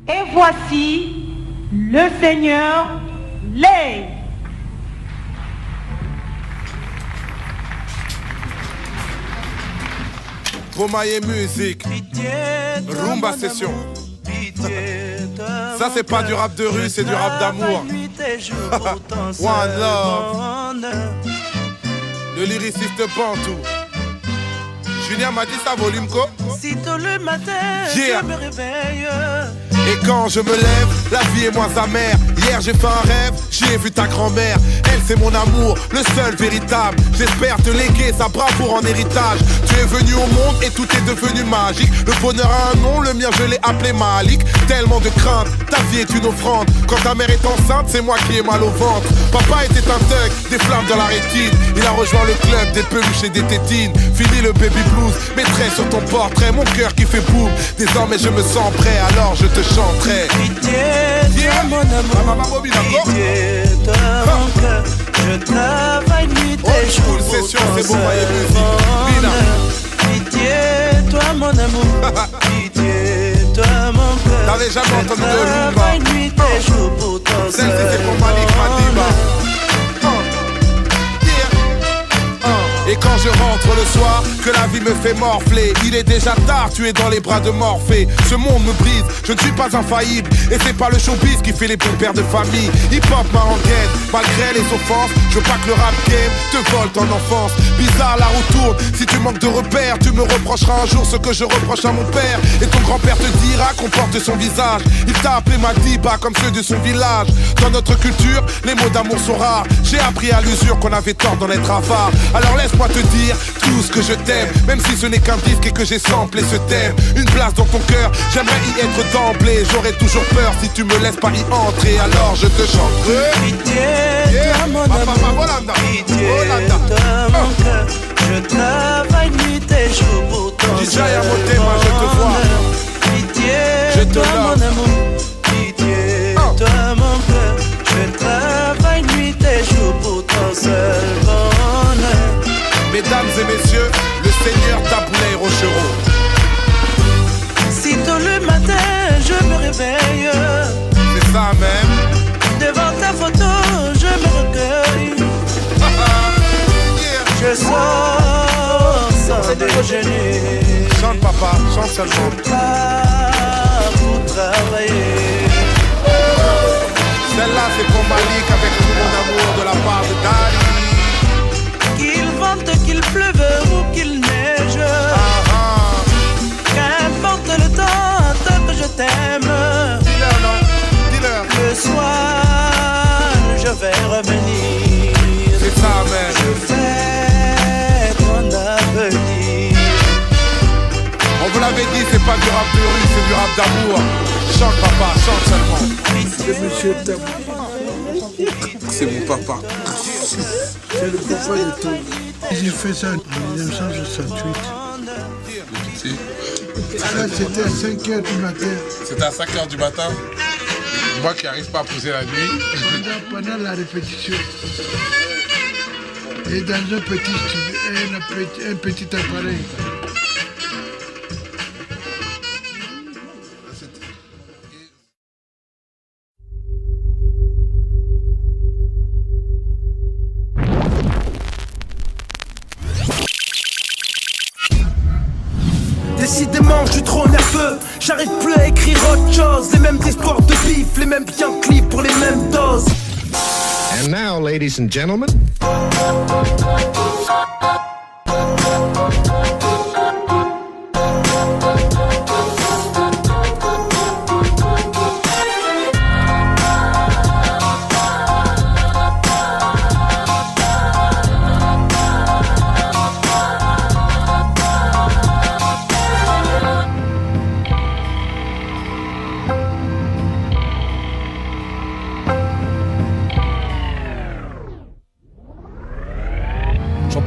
Et voici le Seigneur Lay. Romaille musique, Rumba Session. Ça c'est pas du rap de rue, c'est du rap d'amour. One love. Le lyriciste Bantou. Julien m'a dit ça, volume co. Sitôt le matin, Yeah. je me réveille. Et quand je me lève, la vie est moins amère. Hier j'ai fait un rêve, j'y ai vu ta grand-mère. Elle c'est mon amour, le seul véritable. J'espère te léguer sa bravoure en héritage. Tu es venu au monde et tout est devenu magique. Le bonheur a un nom, le mien je l'ai appelé Malik. Tellement de crainte, ta vie est une offrande. Quand ta mère est enceinte, c'est moi qui ai mal au ventre. Papa était un thug, des flammes dans la rétine. Il a rejoint le club des peluches et des tétines. Fini le baby blues, mettrai sur ton portrait mon cœur qui fait boum. Désormais je me sens prêt, alors je te chanterai. Pitié, toi mon amour. Pitié, toi mon cœur. Je travaille nuit et jour pour session, ton c'est bon, seul bonheur. Pitié, toi mon amour. Pitié, toi mon cœur. T'avais jamais entendu de Je travaille rumba. nuit et jour pour ton seul Celle-ci c'est pour Malik Madiba. Et quand je rentre le soir, que la vie me fait morfler, il est déjà tard, tu es dans les bras de Morphée. Ce monde me brise, je ne suis pas infaillible. Et c'est pas le showbiz qui fait les bons pères de famille. Hip-hop m'a en guette, malgré les offenses. Je veux pas que le rap game te vole ton enfance. Bizarre, la roue tourne, si tu manques de repères, tu me reprocheras un jour ce que je reproche à mon père. Et ton grand-père te dira qu'on porte son visage. Il t'a appelé Madiba comme ceux de son village. Dans notre culture, les mots d'amour sont rares. J'ai appris à l'usure qu'on avait tort d'en être avare. Alors laisse-moi te dire tout ce que je t'aime, même si ce n'est qu'un disque et que j'ai samplé ce thème. Une place dans ton cœur, j'aimerais y être d'emblée. J'aurais toujours peur si tu me laisses pas y entrer. Alors je te chanterai. Pitié, toi mon amour. Pitié, toi mon cœur. Je travaille nuit et jour pour ton seul moi je te vois. bonheur. Je Pitié, te toi love. mon amour. Pitié, toi mon cœur. Je travaille nuit et jour pour ton seul bonheur. Mesdames et messieurs, le Seigneur Taboulay Rochereau. Sitôt le matin, je me réveille. C'est ça même. Devant ta photo, je me recueille. Je sors sans déjeuner. Chante papa, chante seulement. Je pars pour travailler. Celle-là c'est pour Malik avec tout mon amour de la part de Dali. Qu'il vente, qu'il pleuve ou qu'il neige. Qu'importe le temps, tant que je t'aime. Dis-leur non, dis-leur. Le soir, je vais revenir. C'est ça même. Je fais ton avenir. On vous l'avait dit, c'est pas du rap de rue, c'est du rap d'amour. Chante papa, chante seulement. C'est monsieur Tabou. C'est mon papa. C'est le papa de tout. J'ai fait ça en 1968. Ça, c'était à 5h du matin. C'était à 5h du matin. Moi qui n'arrive pas à poser la nuit. Pendant la répétition. Et dans un petit studio, un petit appareil. Décidément je suis trop nerveux, j'arrive plus à écrire autre chose. Les mêmes histoires de bif, les mêmes biens clips pour les mêmes doses. And now, ladies and gentlemen.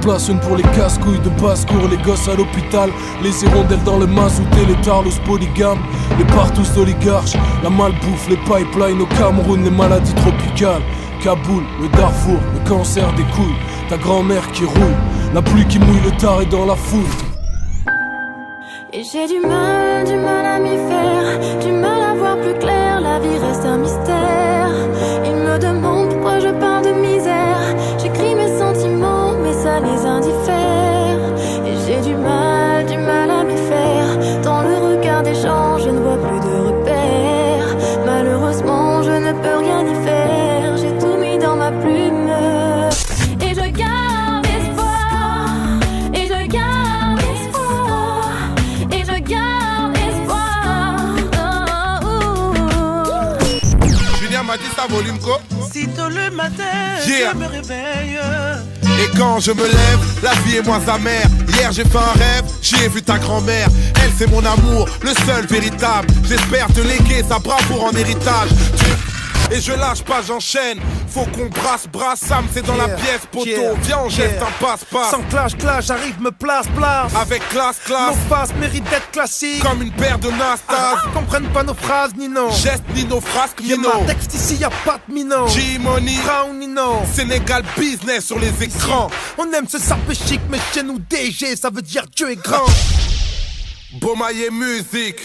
Place une pour les casse-couilles de basse-cour, les gosses à l'hôpital, les hirondelles dans le mazout et les tarlos polygames, les partous d'oligarches, la malbouffe, les pipelines au Cameroun, les maladies tropicales, Kaboul, le Darfour, le cancer des couilles, ta grand-mère qui roule, la pluie qui mouille le taré dans la foule. Et j'ai du mal à m'y faire, du mal à voir plus clair. m'a dit ça volume quoi. Si tôt le matin, Yeah. je me réveille. Et quand je me lève, la vie est moins amère. Hier j'ai fait un rêve, j'y ai vu ta grand-mère. Elle c'est mon amour, le seul véritable. J'espère te léguer sa bravoure en héritage. Et je lâche pas, j'enchaîne. Faut qu'on brasse, Sam c'est dans la pièce, poteau. Viens on geste un passe-passe. Sans clash, j'arrive, me place. Avec classe. Nos faces méritent d'être classiques. Comme une paire de Nastas. Comprennent pas nos phrases, ni non. Geste ni nos frasques, Y'a Nino. ma texte ici, y'a pas de minot. G-Money, Brown, Nino. Sénégal business sur les écrans. On aime se saper chic, mais chez nous DG, ça veut dire Dieu est grand. Beaumaillé musique.